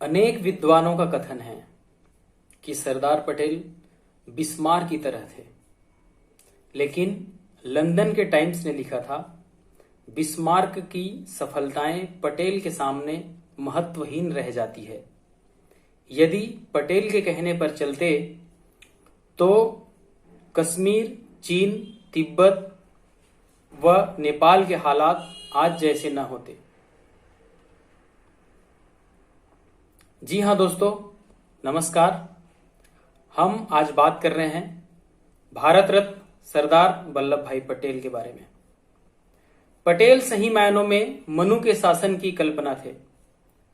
अनेक विद्वानों का कथन है कि सरदार पटेल बिस्मार्क की तरह थे, लेकिन लंदन के टाइम्स ने लिखा था बिस्मार्क की सफलताएं पटेल के सामने महत्वहीन रह जाती है। यदि पटेल के कहने पर चलते तो कश्मीर, चीन, तिब्बत व नेपाल के हालात आज जैसे न होते। जी हाँ दोस्तों, नमस्कार। हम आज बात कर रहे हैं भारत रत्न सरदार वल्लभ भाई पटेल के बारे में। पटेल सही मायनों में मनु के शासन की कल्पना थे।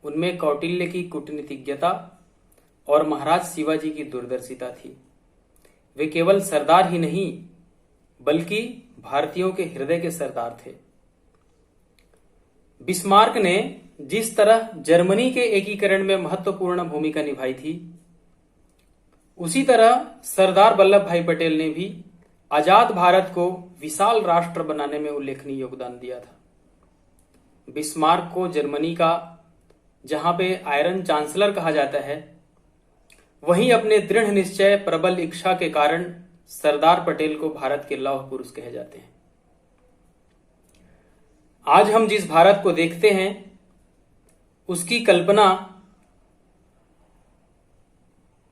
उनमें कौटिल्य की कूटनीतिज्ञता और महाराज शिवाजी की दूरदर्शिता थी। वे केवल सरदार ही नहीं बल्कि भारतीयों के हृदय के सरदार थे। बिस्मार्क ने जिस तरह जर्मनी के एकीकरण में महत्वपूर्ण भूमिका निभाई थी, उसी तरह सरदार वल्लभ भाई पटेल ने भी आजाद भारत को विशाल राष्ट्र बनाने में उल्लेखनीय योगदान दिया था। बिस्मार्क को जर्मनी का जहां पे आयरन चांसलर कहा जाता है, वहीं अपने दृढ़ निश्चय, प्रबल इच्छा के कारण सरदार पटेल को भारत के लौह पुरुष कहे जाते हैं। आज हम जिस भारत को देखते हैं, उसकी कल्पना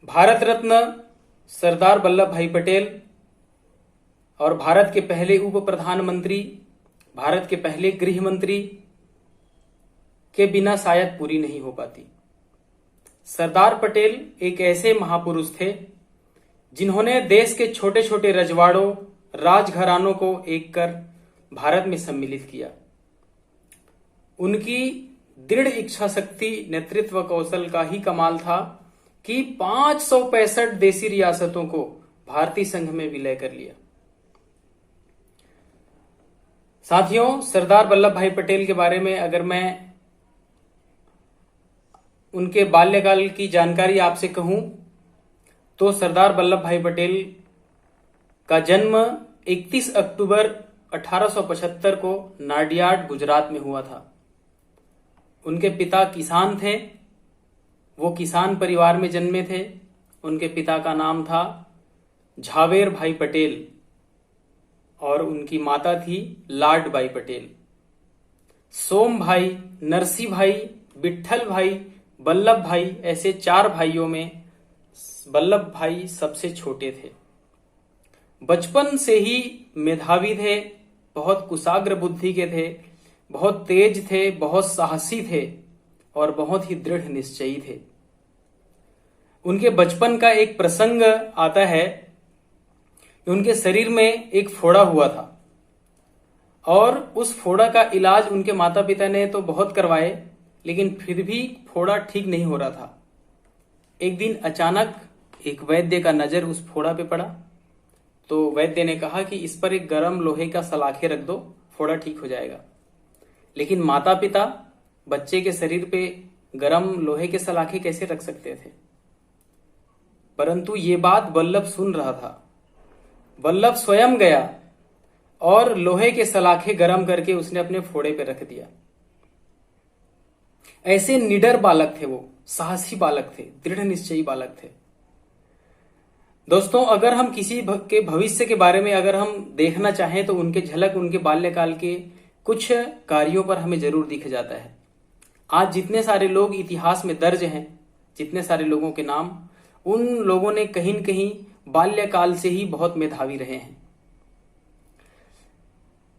भारत रत्न सरदार वल्लभ भाई पटेल और भारत के पहले उप प्रधानमंत्री, भारत के पहले गृह मंत्री के बिना शायद पूरी नहीं हो पाती। सरदार पटेल एक ऐसे महापुरुष थे जिन्होंने देश के छोटे छोटे रजवाड़ों, राजघरानों को एक कर भारत में सम्मिलित किया। उनकी दृढ़ इच्छा शक्ति, नेतृत्व कौशल का ही कमाल था कि 565 देशी रियासतों को भारतीय संघ में विलय कर लिया। साथियों, सरदार वल्लभ भाई पटेल के बारे में अगर मैं उनके बाल्यकाल की जानकारी आपसे कहूं तो सरदार वल्लभ भाई पटेल का जन्म 31 अक्टूबर 1875 को नाडियाड, गुजरात में हुआ था। उनके पिता किसान थे। वो किसान परिवार में जन्मे थे। उनके पिता का नाम था झावेर भाई पटेल और उनकी माता थी लाड बाई पटेल। सोम भाई, नरसी भाई, विट्ठल भाई, वल्लभ भाई, ऐसे 4 भाइयों में वल्लभ भाई सबसे छोटे थे। बचपन से ही मेधावी थे, बहुत कुशाग्र बुद्धि के थे, बहुत तेज थे, बहुत साहसी थे और बहुत ही दृढ़ निश्चयी थे। उनके बचपन का एक प्रसंग आता है कि उनके शरीर में एक फोड़ा हुआ था और उस फोड़ा का इलाज उनके माता पिता ने तो बहुत करवाए, लेकिन फिर भी फोड़ा ठीक नहीं हो रहा था। एक दिन अचानक एक वैद्य का नजर उस फोड़ा पे पड़ा, तो वैद्य ने कहा कि इस पर एक गर्म लोहे का सलाखे रख दो, फोड़ा ठीक हो जाएगा। लेकिन माता पिता बच्चे के शरीर पे गर्म लोहे के सलाखे कैसे रख सकते थे? परंतु ये बात वल्लभ सुन रहा था। वल्लभ स्वयं गया और लोहे के सलाखे गर्म करके उसने अपने फोड़े पे रख दिया। ऐसे निडर बालक थे वो, साहसी बालक थे, दृढ़ निश्चयी बालक थे। दोस्तों, अगर हम किसी के भविष्य के बारे में अगर हम देखना चाहें तो उनके झलक उनके बाल्यकाल के कुछ कार्यों पर हमें जरूर दिख जाता है। आज जितने सारे लोग इतिहास में दर्ज हैं, जितने सारे लोगों के नाम, उन लोगों ने कहीं न कहीं बाल्यकाल से ही बहुत मेधावी रहे हैं।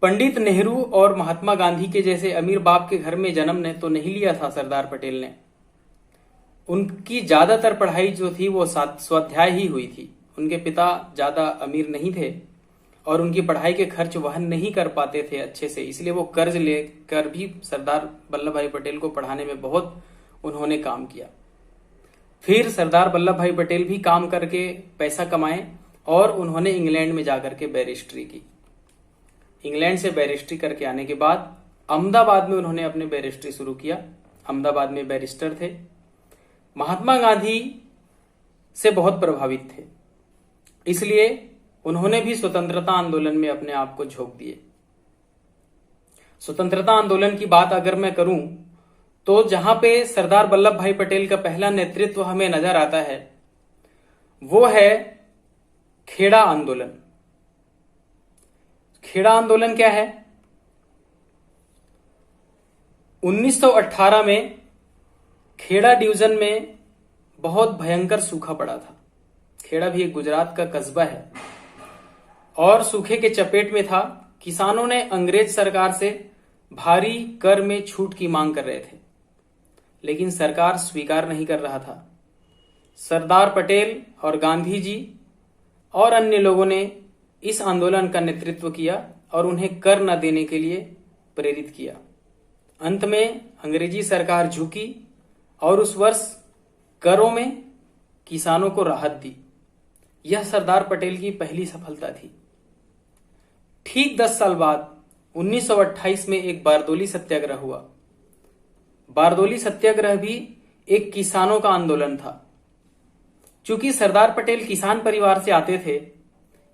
पंडित नेहरू और महात्मा गांधी के जैसे अमीर बाप के घर में जन्म ने तो नहीं लिया था सरदार पटेल ने। उनकी ज्यादातर पढ़ाई जो थी वो स्वाध्याय ही हुई थी। उनके पिता ज्यादा अमीर नहीं थे और उनकी पढ़ाई के खर्च वहन नहीं कर पाते थे अच्छे से, इसलिए वो कर्ज लेकर भी सरदार वल्लभ भाई पटेल को पढ़ाने में बहुत उन्होंने काम किया। फिर सरदार वल्लभ भाई पटेल भी काम करके पैसा कमाए और उन्होंने इंग्लैंड में जाकर के बैरिस्ट्री की। इंग्लैंड से बैरिस्ट्री करके आने के बाद अहमदाबाद में उन्होंने अपने बैरिस्ट्री शुरू किया। अहमदाबाद में बैरिस्टर थे। महात्मा गांधी से बहुत प्रभावित थे, इसलिए उन्होंने भी स्वतंत्रता आंदोलन में अपने आप को झोंक दिए। स्वतंत्रता आंदोलन की बात अगर मैं करूं तो जहां पे सरदार वल्लभ भाई पटेल का पहला नेतृत्व हमें नजर आता है वो है खेड़ा आंदोलन। खेड़ा आंदोलन क्या है? 1918 में खेड़ा डिवीजन में बहुत भयंकर सूखा पड़ा था। खेड़ा भी एक गुजरात का कस्बा है और सूखे के चपेट में था। किसानों ने अंग्रेज सरकार से भारी कर में छूट की मांग कर रहे थे, लेकिन सरकार स्वीकार नहीं कर रहा था। सरदार पटेल और गांधी जी और अन्य लोगों ने इस आंदोलन का नेतृत्व किया और उन्हें कर न देने के लिए प्रेरित किया। अंत में अंग्रेजी सरकार झुकी और उस वर्ष करों में किसानों को राहत दी। यह सरदार पटेल की पहली सफलता थी। ठीक 10 साल बाद 1928 में एक बारदोली सत्याग्रह हुआ। बारदोली सत्याग्रह भी एक किसानों का आंदोलन था। चूंकि सरदार पटेल किसान परिवार से आते थे,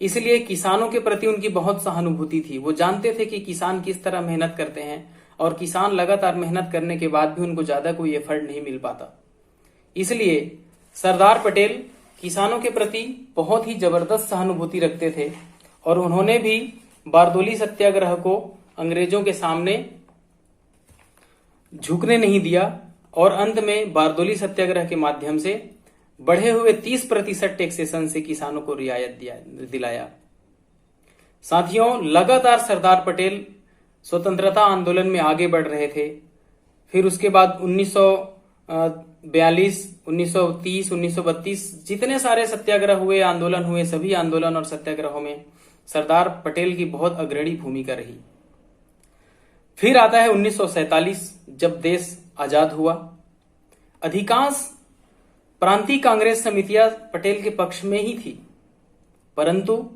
इसलिए किसानों के प्रति उनकी बहुत सहानुभूति थी। वो जानते थे कि किसान किस तरह मेहनत करते हैं और किसान लगातार मेहनत करने के बाद भी उनको ज्यादा कोई एफर्ट नहीं मिल पाता। इसलिए सरदार पटेल किसानों के प्रति बहुत ही जबरदस्त सहानुभूति रखते थे और उन्होंने भी बारदोली सत्याग्रह को अंग्रेजों के सामने झुकने नहीं दिया और अंत में बारदोली सत्याग्रह के माध्यम से बढ़े हुए 30% टैक्सेशन से किसानों को रियायत दिलाया। साथियों, लगातार सरदार पटेल स्वतंत्रता आंदोलन में आगे बढ़ रहे थे। फिर उसके बाद 1942, 1930, 1932 जितने सारे सत्याग्रह हुए, आंदोलन हुए, सभी आंदोलन और सत्याग्रहों में सरदार पटेल की बहुत अग्रणी भूमिका रही। फिर आता है 1947, जब देश आजाद हुआ। अधिकांश प्रांतीय कांग्रेस समितियां पटेल के पक्ष में ही थी, परंतु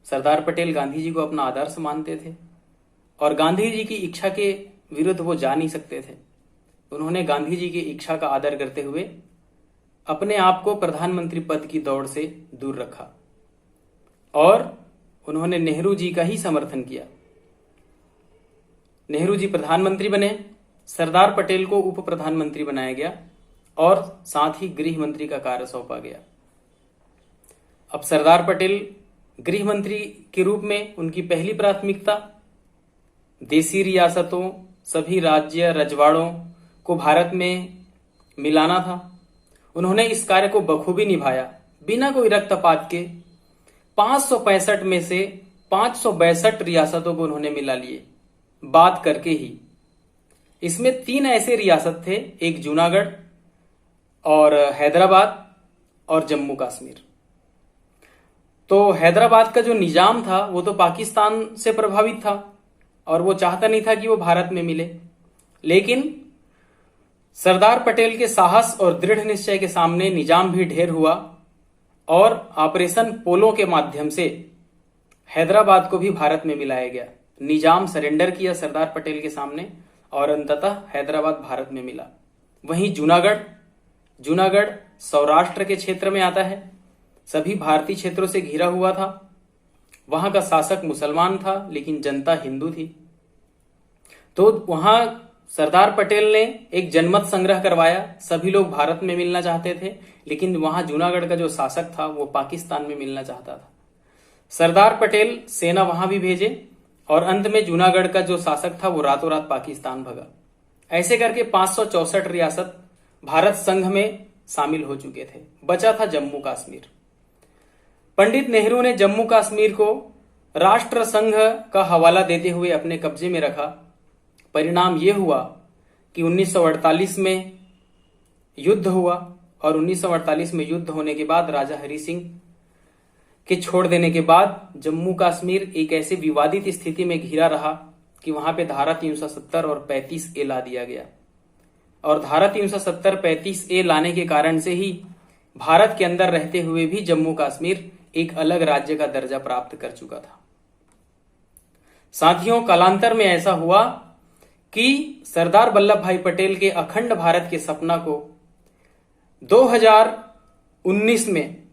सरदार पटेल गांधी जी को अपना आदर्श मानते थे और गांधी जी की इच्छा के विरुद्ध वो जा नहीं सकते थे। उन्होंने गांधी जी की इच्छा का आदर करते हुए अपने आप को प्रधानमंत्री पद की दौड़ से दूर रखा और उन्होंने नेहरू जी का ही समर्थन किया। नेहरू जी प्रधानमंत्री बने, सरदार पटेल को उप प्रधानमंत्री बनाया गया और साथ ही गृह मंत्री का कार्य सौंपा गया। अब सरदार पटेल गृह मंत्री के रूप में उनकी पहली प्राथमिकता देसी रियासतों, सभी राज्य रजवाड़ों को भारत में मिलाना था। उन्होंने इस कार्य को बखूबी निभाया। बिना कोई रक्तपात के 565 में से 562 रियासतों को उन्होंने मिला लिए, बात करके ही। इसमें 3 ऐसे रियासत थे, एक जूनागढ़ और हैदराबाद और जम्मू कश्मीर। तो हैदराबाद का जो निजाम था वो तो पाकिस्तान से प्रभावित था और वो चाहता नहीं था कि वो भारत में मिले, लेकिन सरदार पटेल के साहस और दृढ़ निश्चय के सामने निजाम भी ढेर हुआ और ऑपरेशन पोलो के माध्यम से हैदराबाद को भी भारत में मिलाया गया। निजाम सरेंडर किया सरदार पटेल के सामने और अंततः हैदराबाद भारत में मिला। वहीं जूनागढ़ सौराष्ट्र के क्षेत्र में आता है, सभी भारतीय क्षेत्रों से घिरा हुआ था। वहां का शासक मुसलमान था लेकिन जनता हिंदू थी। तो वहां सरदार पटेल ने एक जनमत संग्रह करवाया। सभी लोग भारत में मिलना चाहते थे, लेकिन वहां जूनागढ़ का जो शासक था वो पाकिस्तान में मिलना चाहता था। सरदार पटेल सेना वहां भी भेजे और अंत में जूनागढ़ का जो शासक था वो रातों रात पाकिस्तान भगा। ऐसे करके 564 रियासत भारत संघ में शामिल हो चुके थे। बचा था जम्मू कश्मीर। पंडित नेहरू ने जम्मू कश्मीर को राष्ट्र संघ का हवाला देते हुए अपने कब्जे में रखा। परिणाम यह हुआ कि 1948 में युद्ध हुआ और 1948 में युद्ध होने के बाद राजा हरि सिंह के छोड़ देने के बाद जम्मू कश्मीर एक ऐसे विवादित स्थिति में घिरा रहा कि वहां पे धारा 370 और 35A ला दिया गया। और धारा 370, 35A लाने के कारण से ही भारत के अंदर रहते हुए भी जम्मू कश्मीर एक अलग राज्य का दर्जा प्राप्त कर चुका था। साथियों, कालांतर में ऐसा हुआ कि सरदार वल्लभ भाई पटेल के अखंड भारत के सपना को 2019 में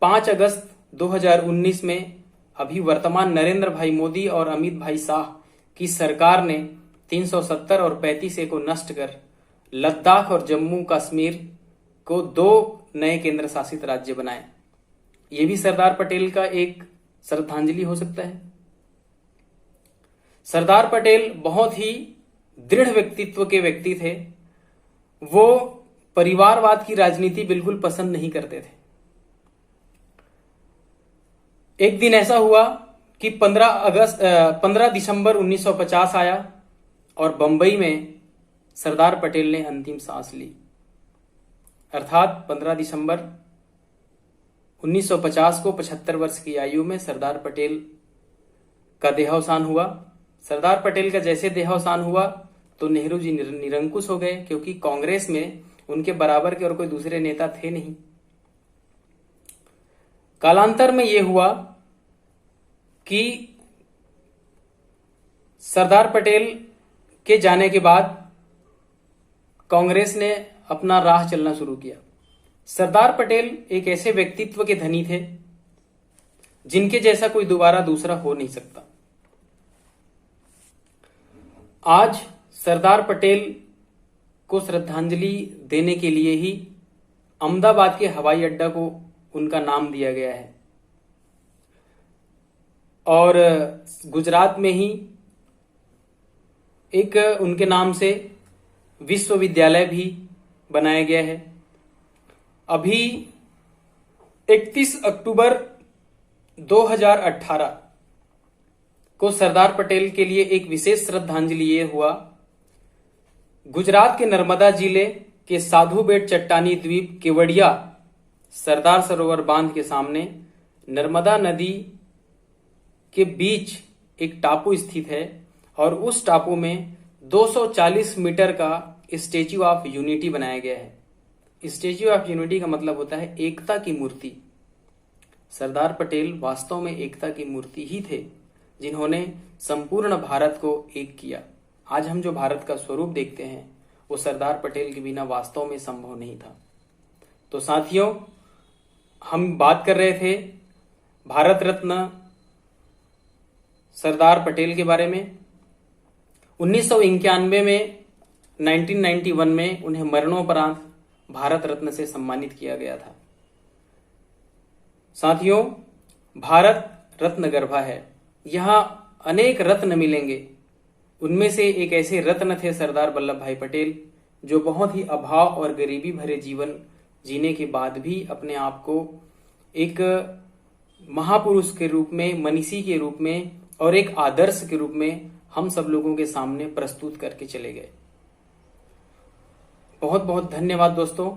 5 अगस्त 2019 में अभी वर्तमान नरेंद्र भाई मोदी और अमित भाई शाह की सरकार ने 370 और 35A को नष्ट कर लद्दाख और जम्मू कश्मीर को 2 नए केंद्र शासित राज्य बनाए। ये भी सरदार पटेल का एक श्रद्धांजलि हो सकता है। सरदार पटेल बहुत ही दृढ़ व्यक्तित्व के व्यक्ति थे। वो परिवारवाद की राजनीति बिल्कुल पसंद नहीं करते थे। एक दिन ऐसा हुआ कि 15 दिसंबर 1950 आया और बंबई में सरदार पटेल ने अंतिम सांस ली। अर्थात 15 दिसंबर 1950 को 75 वर्ष की आयु में सरदार पटेल का देहावसान हुआ। सरदार पटेल का जैसे देहावसान हुआ तो नेहरू जी निरंकुश हो गए, क्योंकि कांग्रेस में उनके बराबर के और कोई दूसरे नेता थे नहीं। कालांतर में यह हुआ कि सरदार पटेल के जाने के बाद कांग्रेस ने अपना राह चलना शुरू किया। सरदार पटेल एक ऐसे व्यक्तित्व के धनी थे जिनके जैसा कोई दोबारा दूसरा हो नहीं सकता। आज सरदार पटेल को श्रद्धांजलि देने के लिए ही अहमदाबाद के हवाई अड्डा को उनका नाम दिया गया है और गुजरात में ही एक उनके नाम से विश्वविद्यालय भी बनाया गया है। अभी 31 अक्टूबर 2018 को सरदार पटेल के लिए एक विशेष श्रद्धांजलि ये हुआ। गुजरात के नर्मदा जिले के साधु बेट चट्टानी द्वीप केवड़िया सरदार सरोवर बांध के सामने नर्मदा नदी के बीच एक टापू स्थित है और उस टापू में 240 मीटर का स्टेच्यू ऑफ यूनिटी बनाया गया है। स्टेच्यू ऑफ यूनिटी का मतलब होता है एकता की मूर्ति। सरदार पटेल वास्तव में एकता की मूर्ति ही थे, जिन्होंने संपूर्ण भारत को एक किया। आज हम जो भारत का स्वरूप देखते हैं वो सरदार पटेल के बिना वास्तव में संभव नहीं था। तो साथियों, हम बात कर रहे थे भारत रत्न सरदार पटेल के बारे में। 1991 में 1991 में उन्हें मरणोपरांत भारत रत्न से सम्मानित किया गया था। साथियों, भारत रत्न गर्भा है। यहां अनेक रत्न मिलेंगे। उनमें से एक ऐसे रत्न थे सरदार वल्लभ भाई पटेल, जो बहुत ही अभाव और गरीबी भरे जीवन जीने के बाद भी अपने आप को एक महापुरुष के रूप में, मनीषी के रूप में और एक आदर्श के रूप में हम सब लोगों के सामने प्रस्तुत करके चले गए। बहुत बहुत धन्यवाद दोस्तों।